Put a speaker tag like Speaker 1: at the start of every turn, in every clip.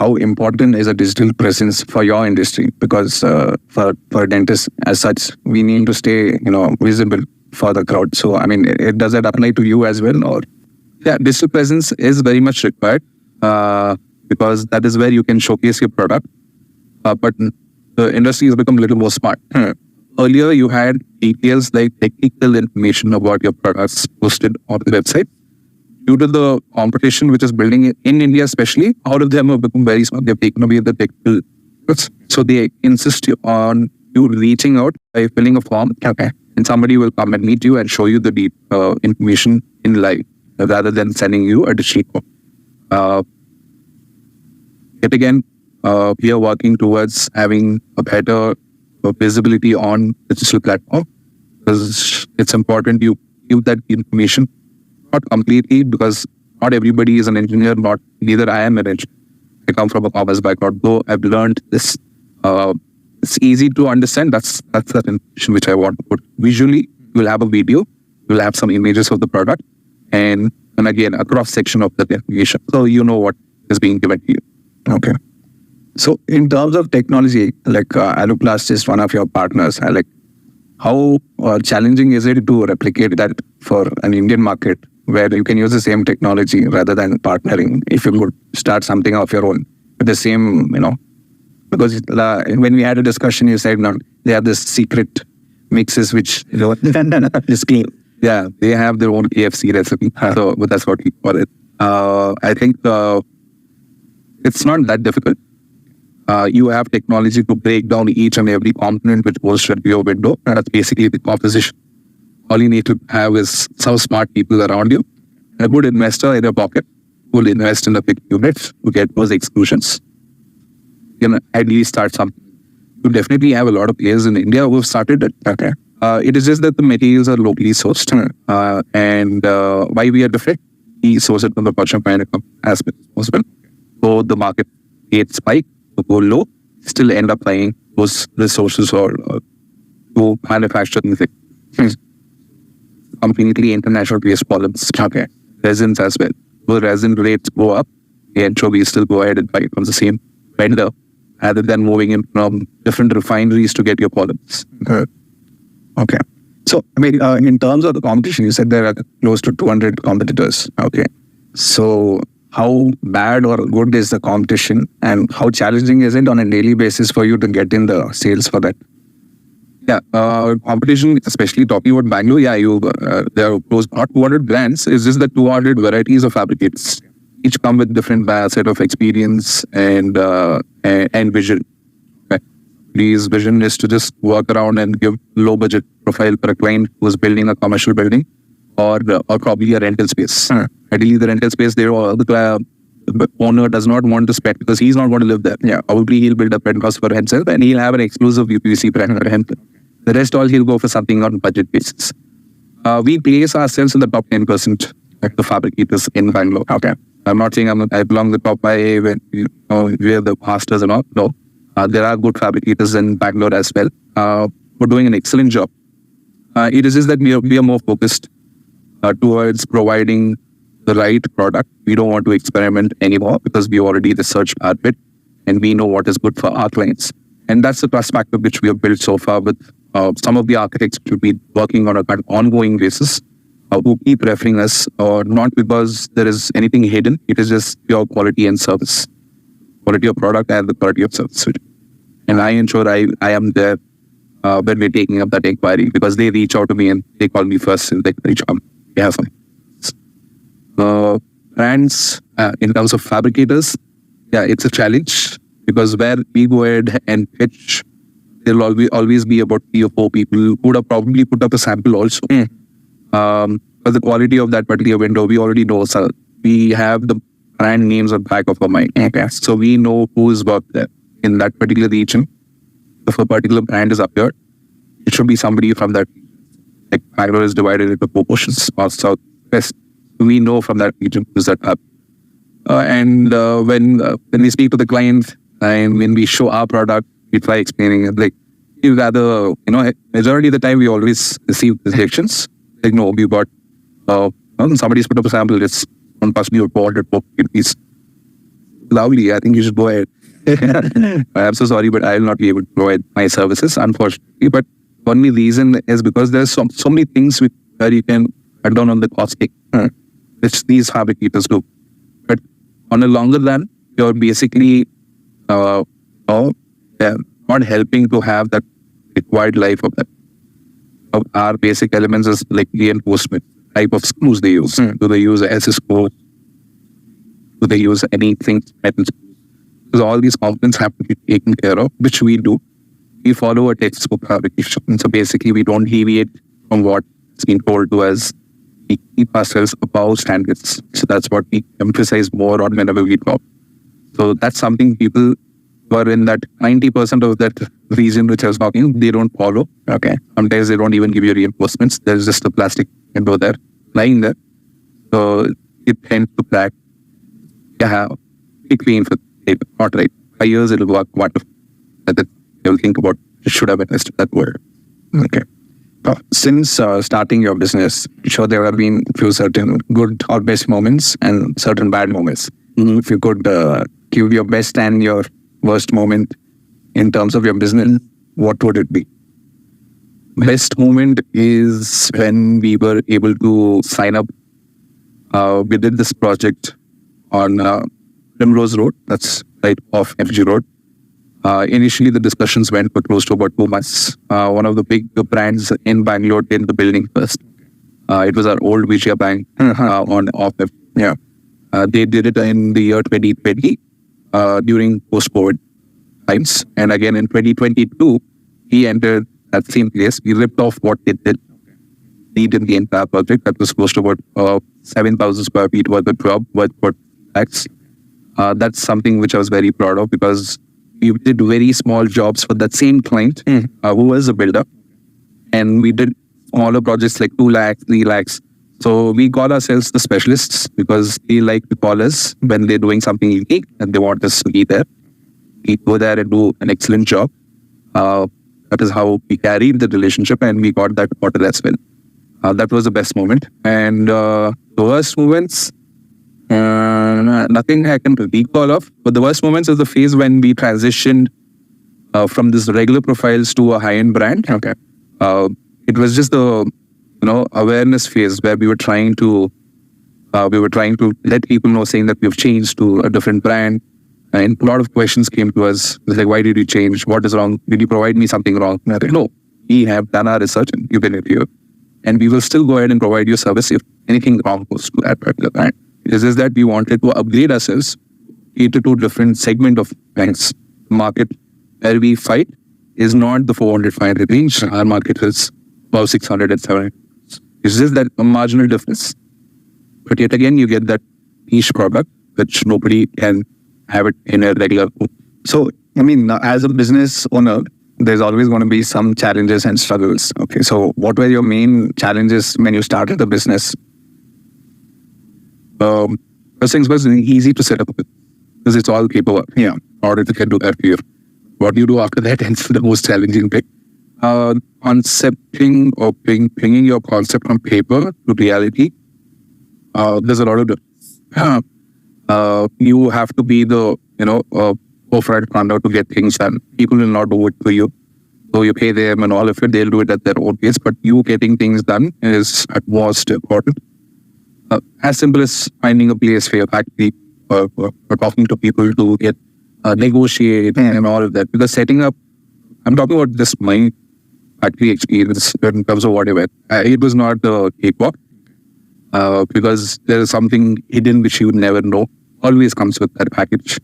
Speaker 1: how important is a digital presence for your industry? Because for dentists as such, we need to stay, visible for the crowd. So, I mean, does that apply to you as well? Or yeah, digital presence is very much required because that is where you can showcase your product. But the industry has become a little more smart. Earlier, you had details like technical information about your products posted on the website. Due to the competition which is building in India especially, all of them have become very smart. They've taken away the technical. So they insist on you reaching out by filling a form. Okay. And somebody will come and meet you and show you the deep information in live rather than sending you a digital form. Yet again, we are working towards having a better visibility on the digital platform because it's important you give that information, not completely because not everybody is an engineer, neither I am an engineer. I come from a commerce background, though I've learned this. It's easy to understand. That's the information which I want to put. Visually, you'll have a video, you'll have some images of the product, and again, a cross-section of the information. So you know what is being given to you.
Speaker 2: Okay. So in terms of technology, like Aluplast is one of your partners. How challenging is it to replicate that for an Indian market where you can use the same technology rather than partnering? If you could start something of your own with the same, because when we had a discussion, you said they have this secret mixes which is clean.
Speaker 1: Yeah, they have their own KFC recipe. So but that's what we call it. I think it's not that difficult. You have technology to break down each and every component which goes to your window. And that's basically the composition. All you need to have is some smart people around you. A good investor in your pocket who will invest in a big unit to get those exclusions. You can at least start something. You definitely have a lot of players in India who have started it.
Speaker 2: Okay.
Speaker 1: It is just that the materials are locally sourced. And why we are different, we source it from the Pacham as much as possible. So the market rate spike to go low, still end up buying those resources or to manufacture things. Completely international based problems.
Speaker 2: Okay.
Speaker 1: Resins as well. So resin rates go up, the anchovies still go ahead and buy from the same vendor rather than moving in from different refineries to get your polymers.
Speaker 2: Okay. So, I mean, in terms of the competition, you said there are close to 200 competitors. Okay. So, how bad or good is the competition and how challenging is it on a daily basis for you to get in the sales for that?
Speaker 1: Yeah, competition, especially talking about Bangalore, there are close not 200 brands, it's just the 200 varieties of fabricators. Each come with different set of experience and vision. Okay. His vision is to just work around and give low budget profile for a client who is building a commercial building or probably a rental space. Ideally, the rental space, the owner does not want to spend because he's not going to live there. Yeah, probably he'll build a penthouse for himself and he'll have an exclusive UPVC brand for him. The rest all he'll go for something on budget basis. We place ourselves in the top 10% of the fabricators in Bangalore.
Speaker 2: Okay.
Speaker 1: I'm not saying I belong to the top 5 when we're the masters and all. No. There are good fabricators in Bangalore as well. We're doing an excellent job. It is just that we are more focused towards providing the right product. We don't want to experiment anymore because we already researched our bit and we know what is good for our clients. And that's the trust factor which we have built so far with some of the architects to be working on a kind of ongoing basis who keep referring us, not because there is anything hidden. It is just pure quality and service. Quality of product and the quality of service. And I ensure I am there when we're taking up that inquiry because they reach out to me and they call me first and they reach out. We have something. Brands, in terms of fabricators, it's a challenge because where we go ahead and pitch, there will always be about 3 or 4 people who would have probably put up a sample also. But the quality of that particular window, we already know. So we have the brand names on the back of our mind. Okay. So we know who is worked there in that particular region. If a particular brand is up here, it should be somebody from that region. Like Bangalore is divided into 4 portions, north, south, west. We know from that region who's that up. And when we speak to the client and when we show our product, we try explaining it. Like, you rather, majority of the time we always receive rejections. Like, no, we got, somebody's put up a sample, it's one person you bought it for rupees.
Speaker 2: lovely. I think you should go ahead. I'm so sorry, but I will not be able to provide my services, unfortunately. But only reason is because there's so many things where you can cut down on the costing, which these fabricators do. But on a longer run, you're basically not helping to have that required life of that. Our basic elements is like reinforcement type of screws they use. Do they use SS screws? Do they use anything metal screws? Because all these components have to be taken care of, which we do. We follow a textbook fabrication. So basically, we don't deviate from what's been told to us. We keep ourselves above standards. So that's what we emphasize more on whenever we talk. So that's something people who are in that 90% of that region which I was talking, they don't follow.
Speaker 1: Okay.
Speaker 2: Sometimes they don't even give you reinforcements. There's just a plastic window there, lying there. So it tends to crack. Yeah, big pain for paper. Not right. 5 years it'll work wonderful. That you'll think about it should have invested that word.
Speaker 1: Okay. Since starting your business, I'm sure there have been few certain good or best moments and certain bad moments. If you could give your best and your worst moment in terms of your business, what would it be?
Speaker 2: Best moment is when we were able to sign up. We did this project on Primrose Road, that's right off FG Road. Initially, the discussions went for close to about 2 months. One of the big brands in Bangalore did the building first. It was our old Vijaya Bank on off.
Speaker 1: Yeah.
Speaker 2: They did it in the year 2020 during post-COVID times. And again, in 2022, he entered that same place. We ripped off what they did. He did the entire project. That was close to about 7,000 square feet worth of job, worth for tax. That's something which I was very proud of because we did very small jobs for that same client who was a builder. And we did smaller projects like 2 lakhs, 3 lakhs. So we call ourselves the specialists because they like to call us when they're doing something unique and they want us to be there. We go there and do an excellent job. That is how we carried the relationship and we got that order as well. That was the best moment. And the worst moments, nothing I can recall of. But the worst moments is the phase when we transitioned from this regular profiles to a high-end brand.
Speaker 1: Okay.
Speaker 2: It was just the awareness phase where we were trying to let people know, saying that we've changed to a different brand. And a lot of questions came to us. It was like, why did you change? What is wrong? Did you provide me something wrong? No, we have done our research and given it to you. And we will still go ahead and provide you service if anything wrong goes to that particular brand. It is just that we wanted to upgrade ourselves, cater to a different segment of banks. Market where we fight is not the 400, 500 range. Our market is about 600 and 700. It's just that a marginal difference. But yet again, you get that niche product which nobody can have it in a regular.
Speaker 1: So, I mean, as a business owner, there's always going to be some challenges and struggles. Okay. So what were your main challenges when you started the business?
Speaker 2: First things first, it's easy to set up because it's all paperwork.
Speaker 1: Yeah.
Speaker 2: Auditor can do that for you. What you do after that is the most challenging thing. Concepting or bringing your concept from paper to reality, there's a lot of difference. You have to be the forefront runner to get things done. People will not do it for you. So you pay them and all of it, they'll do it at their own pace. But you getting things done is at most important. As simple as finding a place for your factory or talking to people to get negotiate and all of that. Because setting up, I'm talking about this my factory experience in terms of whatever. It was not the cakewalk because there is something hidden which you would never know. Always comes with that package.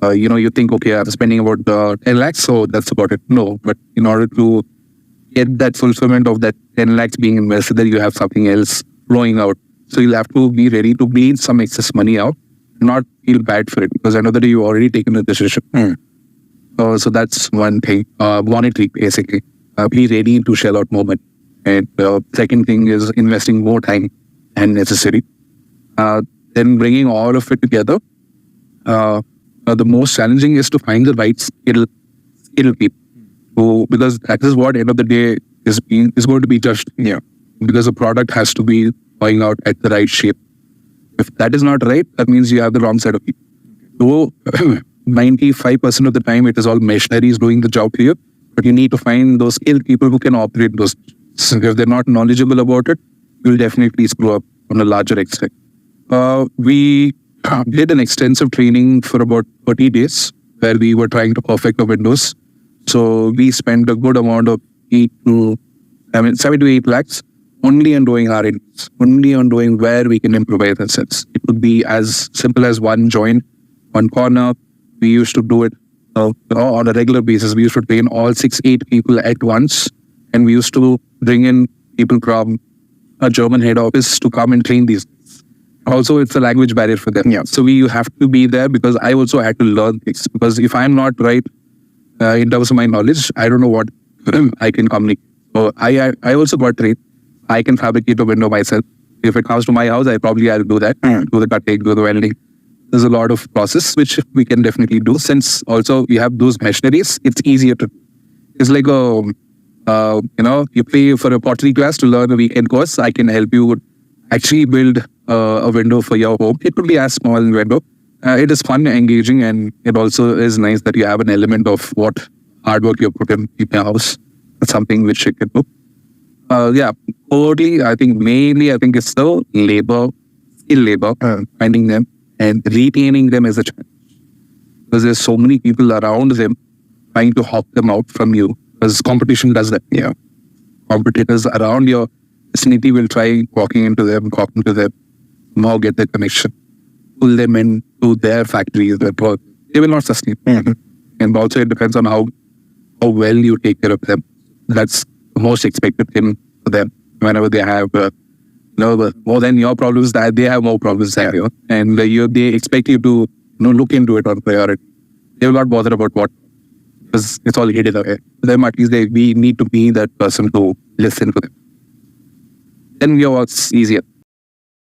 Speaker 2: You think, okay, I'm spending about 10 lakhs, so that's about it. No, but in order to get that fulfillment of that 10 lakhs being invested, then you have something else flowing out. So you'll have to be ready to bleed some excess money out, not feel bad for it because I know that you've already taken a decision. So that's one thing. Monetary, basically. Be ready to shell out more money. And second thing is investing more time and necessary. Then bringing all of it together. The most challenging is to find the right skilled people. Because that is what end of the day is going to be judged.
Speaker 1: Yeah.
Speaker 2: Because the product has to be going out at the right shape. If that is not right, that means you have the wrong set of people. Though 95% of the time it is all machineries doing the job for you, but you need to find those skilled people who can operate those. So if they're not knowledgeable about it, you'll definitely screw up on a larger extent. We did an extensive training for about 30 days where we were trying to perfect the windows. So we spent a good amount of 7 to 8 lakhs only on doing R&Ds, only on doing where we can improvise ourselves. It would be as simple as one joint, one corner. We used to do it on a regular basis. We used to train all 6-8 people at once, and we used to bring in people from a German head office to come and train these. Also, it's a language barrier for them.
Speaker 1: Yeah.
Speaker 2: So we have to be there because I also had to learn things. Because if I'm not right in terms of my knowledge, I don't know what I can communicate. So I also got trained. I can fabricate a window myself. If it comes to my house, I'll do that. Do the cutting, do the welding. There's a lot of process which we can definitely do. Since also we have those machineries, it's easier to. It's like you pay for a pottery class to learn a weekend course. I can help you actually build a window for your home. It could be as small a window. It is fun, engaging, and it also is nice that you have an element of what hard work you put in your house. That's something which you can do. Thirdly, I think it's the skill labor, finding them and retaining them as a challenge. Because there's so many people around them trying to hawk them out from you. Because competition does that. Yeah. Competitors around your vicinity will try talking to them, now get their connection, pull them into their factories, their work. They will not sustain. And also it depends on how well you take care of them. That's the most expected thing for them. Whenever they have more than your problems, that they have more problems than you. And they expect you to look into it on priority. They will not bother about what, because it's all hidden away. For them, at least we need to be that person to listen to them. Then your work's easier.